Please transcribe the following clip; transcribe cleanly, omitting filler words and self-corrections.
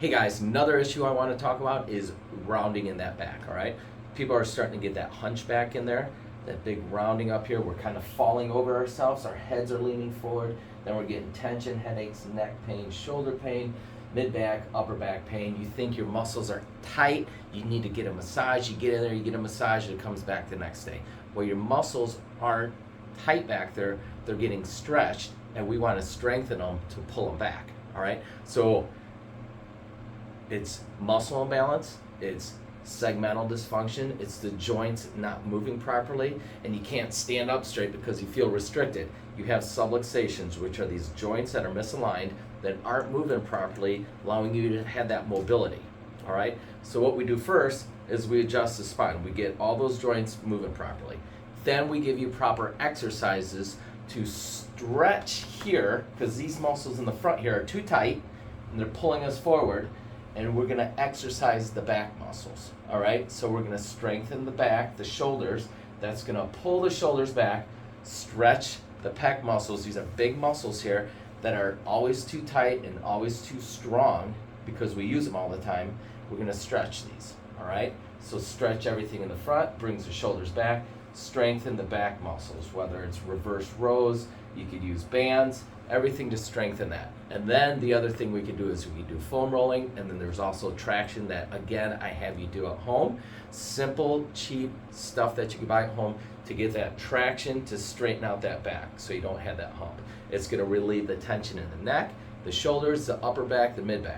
Hey guys, another issue I want to talk about is rounding in that back, all right? People are starting to get that hunchback in there, that big rounding up here. We're kind of falling over ourselves, our heads are leaning forward, then we're getting tension, headaches, neck pain, shoulder pain, mid-back, upper back pain. You think your muscles are tight, you need to get a massage, you get in there, you get a massage, and it comes back the next day. Well, your muscles aren't tight back there, they're getting stretched, and we want to strengthen them to pull them back, all right? So it's muscle imbalance, it's segmental dysfunction, it's the joints not moving properly, and you can't stand up straight because you feel restricted. You have subluxations, which are these joints that are misaligned that aren't moving properly, allowing you to have that mobility, all right? So what we do first is we adjust the spine. We get all those joints moving properly. Then we give you proper exercises to stretch here, because these muscles in the front here are too tight, and they're pulling us forward, and we're gonna exercise the back muscles, all right? So we're gonna strengthen the back, the shoulders. That's gonna pull the shoulders back, stretch the pec muscles. These are big muscles here that are always too tight and always too strong because we use them all the time. We're gonna stretch these, all right? So stretch everything in the front, brings the shoulders back, strengthen the back muscles, whether it's reverse rows, you could use bands, everything to strengthen that. And then the other thing we could do is we could do foam rolling, and then there's also traction that, again, I have you do at home. Simple, cheap stuff that you can buy at home to get that traction to straighten out that back so you don't have that hump. It's gonna relieve the tension in the neck, the shoulders, the upper back, the mid back.